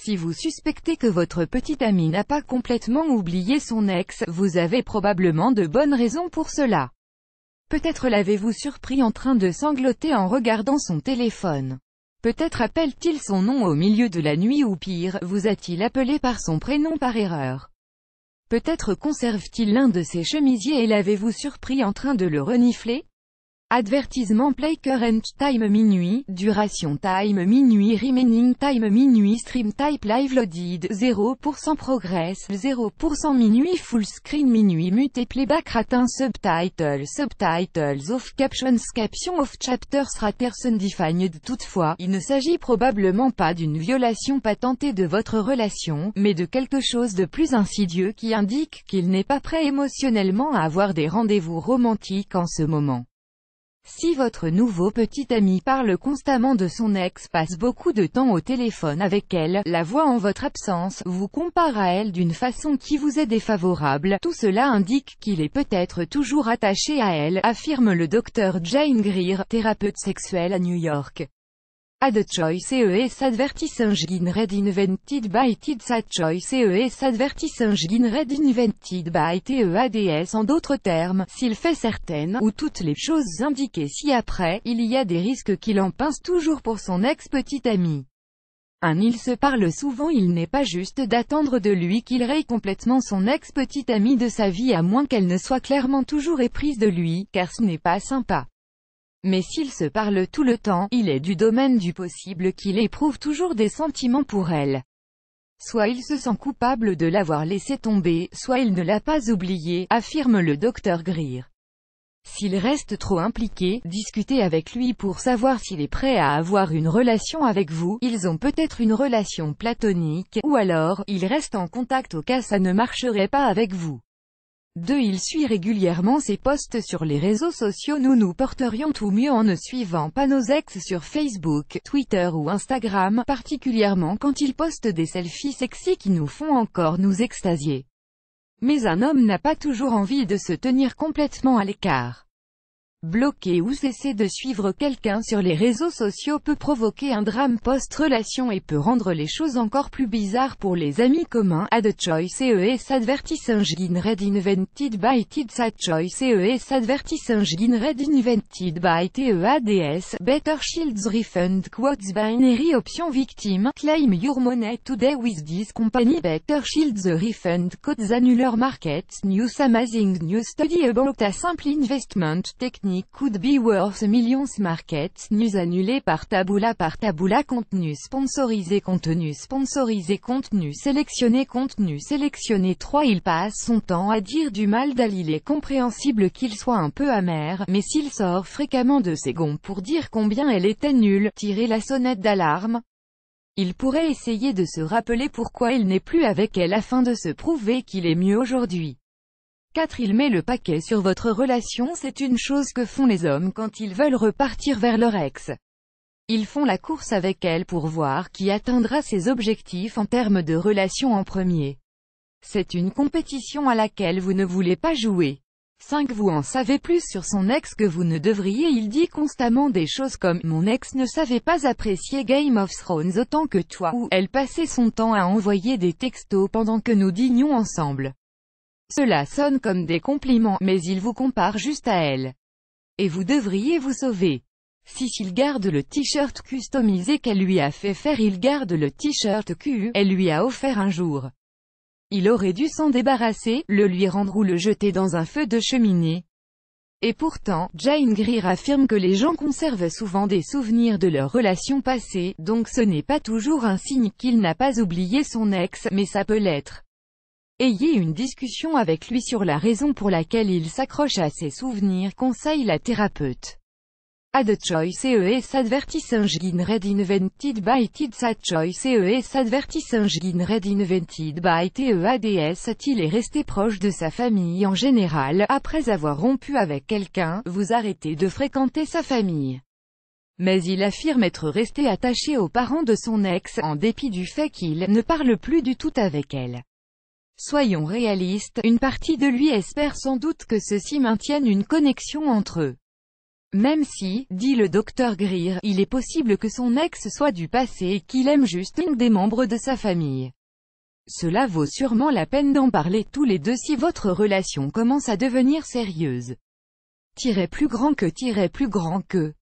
Si vous suspectez que votre petit ami n'a pas complètement oublié son ex, vous avez probablement de bonnes raisons pour cela. Peut-être l'avez-vous surpris en train de sangloter en regardant son téléphone. Peut-être appelle-t-il son nom au milieu de la nuit ou pire, vous a-t-il appelé par son prénom par erreur. Peut-être conserve-t-il l'un de ses chemisiers et l'avez-vous surpris en train de le renifler? Avertissement play current time minuit, duration time minuit, remaining time minuit, stream type live loaded, 0% progress, 0% minuit, full screen minuit, mute playback ratin, subtitles off, captions off, chapters raters undefined. Toutefois, il ne s'agit probablement pas d'une violation patentée de votre relation, mais de quelque chose de plus insidieux qui indique qu'il n'est pas prêt émotionnellement à avoir des rendez-vous romantiques en ce moment. Si votre nouveau petit ami parle constamment de son ex, passe beaucoup de temps au téléphone avec elle, la voit en votre absence, vous compare à elle d'une façon qui vous est défavorable, tout cela indique qu'il est peut-être toujours attaché à elle, affirme le docteur Jane Greer, thérapeute sexuelle à New York. Ad choice ES advertising read invented by TEDS Ad choice ES advertising read invented by TEADS. En d'autres termes, s'il fait certaines ou toutes les choses indiquées ci-après, il y a des risques qu'il en pince toujours pour son ex-petit ami. Ils se parlent souvent. Il n'est pas juste d'attendre de lui qu'il raye complètement son ex-petit ami de sa vie à moins qu'elle ne soit clairement toujours éprise de lui, car ce n'est pas sympa. Mais s'ils se parlent tout le temps, il est du domaine du possible qu'il éprouve toujours des sentiments pour elle. Soit il se sent coupable de l'avoir laissé tomber, soit il ne l'a pas oublié, affirme le docteur Greer. S'il reste trop impliqué, discutez avec lui pour savoir s'il est prêt à avoir une relation avec vous. Ils ont peut-être une relation platonique, ou alors, il reste en contact au cas ça ne marcherait pas avec vous. 2. Il suit régulièrement ses posts sur les réseaux sociaux. Nous porterions tout mieux en ne suivant pas nos ex sur Facebook, Twitter ou Instagram, particulièrement quand ils postent des selfies sexy qui nous font encore nous extasier. Mais un homme n'a pas toujours envie de se tenir complètement à l'écart. Bloquer ou cesser de suivre quelqu'un sur les réseaux sociaux peut provoquer un drame post-relation et peut rendre les choses encore plus bizarres pour les amis communs. Ad choice ES advertising read invented by TEDS Ad choice ES advertising read invented by TEADS. Better Shields refund quotes binary option victim. Claim your money today with this company. Better Shields refund codes annular market news. Amazing news study about a simple investment technique could be worth millions. Market news annulé par Taboola. Contenu sponsorisé contenu sélectionné 3. Il passe son temps à dire du mal d'Al. Il est compréhensible qu'il soit un peu amer, mais s'il sort fréquemment de ses gonds pour dire combien elle était nulle, tirer la sonnette d'alarme. Il pourrait essayer de se rappeler pourquoi il n'est plus avec elle afin de se prouver qu'il est mieux aujourd'hui. 4. Il met le paquet sur votre relation. C'est une chose que font les hommes quand ils veulent repartir vers leur ex. Ils font la course avec elle pour voir qui atteindra ses objectifs en termes de relation en premier. C'est une compétition à laquelle vous ne voulez pas jouer. 5. Vous en savez plus sur son ex que vous ne devriez. Il dit constamment des choses comme « Mon ex ne savait pas apprécier Game of Thrones autant que toi » ou « Elle passait son temps à envoyer des textos pendant que nous dînions ensemble ». Cela sonne comme des compliments, mais il vous compare juste à elle. Et vous devriez vous sauver. 6. Il garde le t-shirt customisé qu'elle lui a fait faire. Il garde le t-shirt qu'elle lui a offert un jour. Il aurait dû s'en débarrasser, le lui rendre ou le jeter dans un feu de cheminée. Et pourtant, Jane Greer affirme que les gens conservent souvent des souvenirs de leur relation passée, donc ce n'est pas toujours un signe qu'il n'a pas oublié son ex, mais ça peut l'être. Ayez une discussion avec lui sur la raison pour laquelle il s'accroche à ses souvenirs, conseille la thérapeute. Ad choice ES advertising read invented by TEDS Ad choice ES advertising read invented by TEADS. Il est resté proche de sa famille en général. Après avoir rompu avec quelqu'un, vous arrêtez de fréquenter sa famille. Mais il affirme être resté attaché aux parents de son ex, en dépit du fait qu'il ne parle plus du tout avec elle. Soyons réalistes, une partie de lui espère sans doute que ceux-ci maintiennent une connexion entre eux. Même si, dit le docteur Greer, il est possible que son ex soit du passé et qu'il aime juste une des membres de sa famille. Cela vaut sûrement la peine d'en parler tous les deux si votre relation commence à devenir sérieuse. Plus grand que